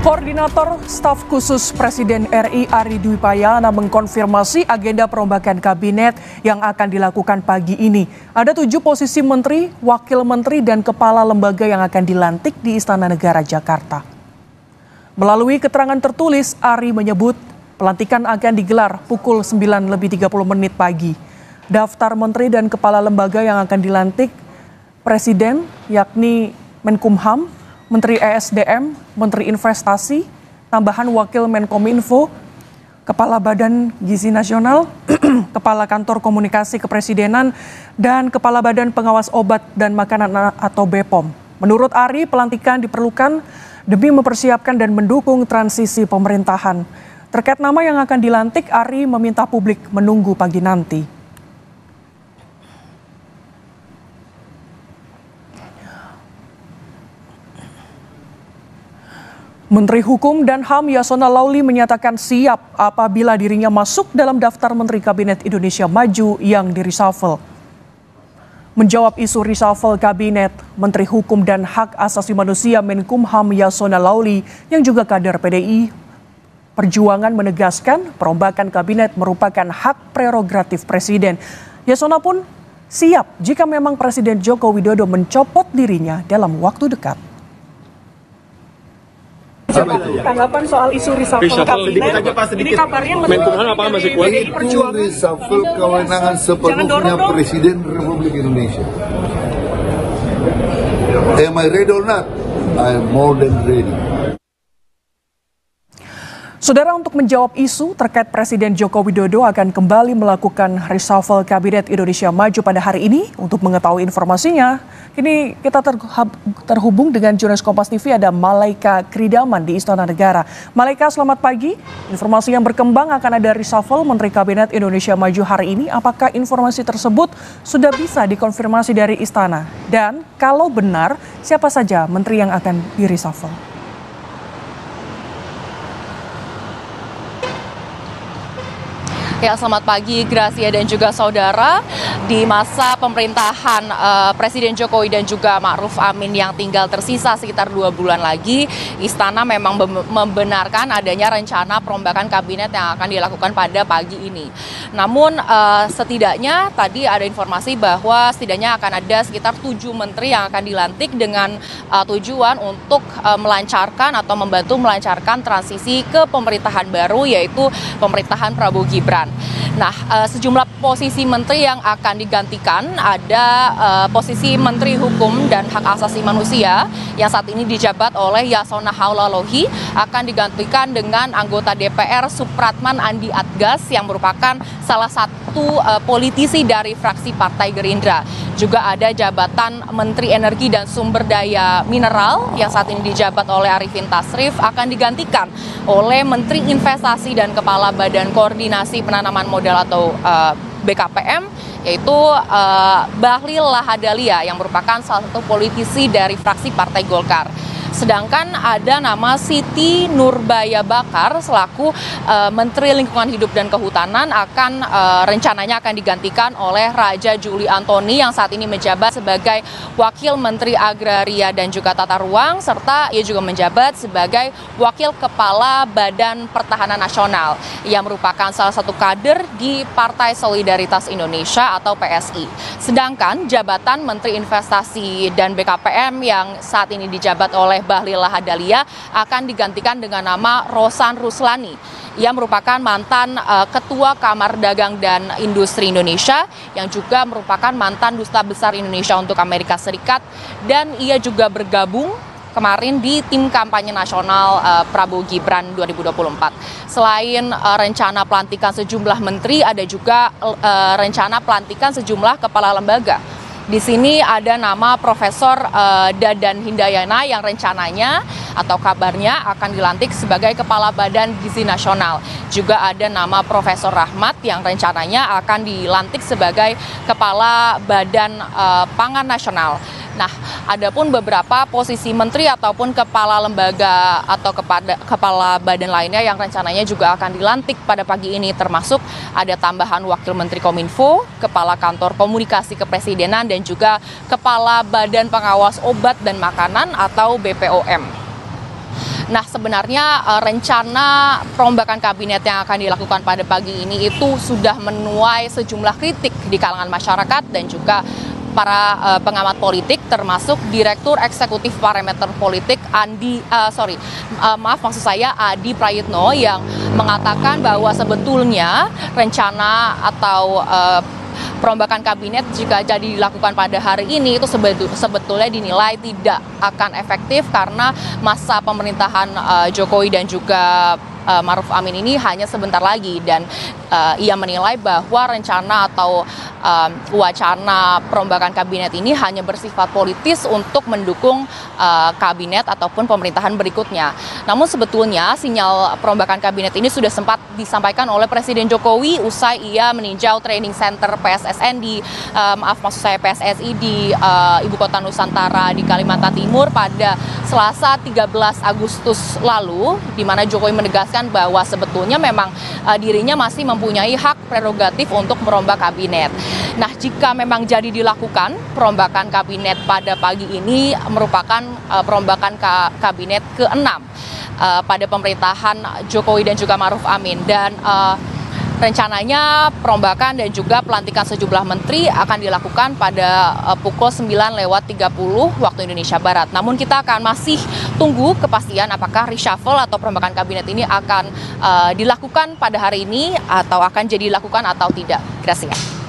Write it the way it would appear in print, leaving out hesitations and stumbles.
Koordinator Staf Khusus Presiden RI Ari Dwi Payana mengkonfirmasi agenda perombakan kabinet yang akan dilakukan pagi ini. Ada 7 posisi menteri, wakil menteri, dan kepala lembaga yang akan dilantik di Istana Negara Jakarta. Melalui keterangan tertulis, Ari menyebut pelantikan akan digelar pukul 9:30 pagi. Daftar menteri dan kepala lembaga yang akan dilantik Presiden yakni Menkumham, Menteri ESDM, Menteri Investasi, tambahan Wakil Menkominfo, Kepala Badan Gizi Nasional, Kepala Kantor Komunikasi Kepresidenan, dan Kepala Badan Pengawas Obat dan Makanan atau BPOM. Menurut Ari, pelantikan diperlukan demi mempersiapkan dan mendukung transisi pemerintahan. Terkait nama yang akan dilantik, Ari meminta publik menunggu pagi nanti. Menteri Hukum dan HAM Yasona Lauli menyatakan siap apabila dirinya masuk dalam daftar Menteri Kabinet Indonesia Maju yang di-reshuffle. Menjawab isu reshuffle Kabinet, Menteri Hukum dan Hak Asasi Manusia Menkumham Yasona Lauli yang juga kader PDI Perjuangan menegaskan perombakan Kabinet merupakan hak prerogatif Presiden. Yasona pun siap jika memang Presiden Joko Widodo mencopot dirinya dalam waktu dekat. Tanggapan soal isu reshuffle kabinet, ini kabarnya Menkumham apakah masih kuat? Itu reshuffle kewenangan sepenuhnya Presiden Republik Indonesia. Am I ready or not? I am more than ready. Saudara, untuk menjawab isu terkait Presiden Joko Widodo akan kembali melakukan reshuffle Kabinet Indonesia Maju pada hari ini. Untuk mengetahui informasinya, kini kita terhubung dengan jurnalis Kompas TV, ada Malaika Kridaman di Istana Negara. Malaika, selamat pagi. Informasi yang berkembang akan ada reshuffle Menteri Kabinet Indonesia Maju hari ini. Apakah informasi tersebut sudah bisa dikonfirmasi dari Istana? Dan kalau benar, siapa saja menteri yang akan di-reshuffle? Ya, selamat pagi Gracia dan juga saudara. Di masa pemerintahan Presiden Jokowi dan juga Ma'ruf Amin yang tinggal tersisa sekitar 2 bulan lagi, Istana memang membenarkan adanya rencana perombakan kabinet yang akan dilakukan pada pagi ini. Namun setidaknya tadi ada informasi bahwa setidaknya akan ada sekitar 7 menteri yang akan dilantik dengan tujuan untuk melancarkan atau membantu melancarkan transisi ke pemerintahan baru, yaitu pemerintahan Prabowo Gibran. Nah, sejumlah posisi menteri yang akan digantikan ada posisi Menteri Hukum dan Hak Asasi Manusia yang saat ini dijabat oleh Yasona Lauli akan digantikan dengan anggota DPR Supratman Andi Adgas yang merupakan salah satu politisi dari fraksi Partai Gerindra. Juga ada jabatan Menteri Energi dan Sumber Daya Mineral yang saat ini dijabat oleh Arifin Tasrif akan digantikan oleh Menteri Investasi dan Kepala Badan Koordinasi Penanaman Modal atau BKPM, yaitu Bahlil Lahadalia yang merupakan salah satu politisi dari fraksi Partai Golkar. Sedangkan ada nama Siti Nurbaya Bakar selaku Menteri Lingkungan Hidup dan Kehutanan akan rencananya akan digantikan oleh Raja Juli Antoni yang saat ini menjabat sebagai Wakil Menteri Agraria dan juga Tata Ruang, serta ia juga menjabat sebagai Wakil Kepala Badan Pertahanan Nasional yang merupakan salah satu kader di Partai Solidaritas Indonesia atau PSI. Sedangkan jabatan Menteri Investasi dan BKPM yang saat ini dijabat oleh Bahlil Lahadalia akan digantikan dengan nama Rosan Ruslani. Ia merupakan mantan Ketua Kamar Dagang dan Industri Indonesia yang juga merupakan mantan Duta Besar Indonesia untuk Amerika Serikat, dan ia juga bergabung kemarin di tim kampanye nasional Prabowo Gibran 2024. Selain rencana pelantikan sejumlah menteri, ada juga rencana pelantikan sejumlah kepala lembaga. Di sini ada nama Profesor Dadan Hindayana yang rencananya atau kabarnya akan dilantik sebagai Kepala Badan Gizi Nasional. Juga ada nama Profesor Rahmat yang rencananya akan dilantik sebagai Kepala Badan Pangan Nasional. Nah, adapun beberapa posisi menteri ataupun kepala lembaga atau kepala badan lainnya yang rencananya juga akan dilantik pada pagi ini, termasuk ada tambahan Wakil Menteri Kominfo, Kepala Kantor Komunikasi Kepresidenan, dan juga Kepala Badan Pengawas Obat dan Makanan atau BPOM. Nah, sebenarnya rencana perombakan kabinet yang akan dilakukan pada pagi ini itu sudah menuai sejumlah kritik di kalangan masyarakat dan juga para pengamat politik, termasuk Direktur Eksekutif Parameter Politik Adi Prayitno yang mengatakan bahwa sebetulnya rencana atau perombakan kabinet jika jadi dilakukan pada hari ini itu sebetulnya dinilai tidak akan efektif karena masa pemerintahan Jokowi dan juga Maruf Amin ini hanya sebentar lagi, dan ia menilai bahwa rencana atau wacana perombakan kabinet ini hanya bersifat politis untuk mendukung kabinet ataupun pemerintahan berikutnya. Namun sebetulnya sinyal perombakan kabinet ini sudah sempat disampaikan oleh Presiden Jokowi usai ia meninjau training center PSSI di Ibu Kota Nusantara di Kalimantan Timur pada Selasa 13 Agustus lalu, di mana Jokowi menegaskan bahwa sebetulnya memang dirinya masih mempunyai hak prerogatif untuk merombak kabinet. Nah, jika memang jadi dilakukan perombakan kabinet pada pagi ini merupakan perombakan kabinet ke-6 pada pemerintahan Jokowi dan juga Maruf Amin, dan rencananya perombakan dan juga pelantikan sejumlah menteri akan dilakukan pada pukul 9:30 waktu Indonesia Barat. Namun kita akan masih tunggu kepastian apakah reshuffle atau perombakan kabinet ini akan dilakukan pada hari ini atau akan jadi dilakukan atau tidak. Gracias.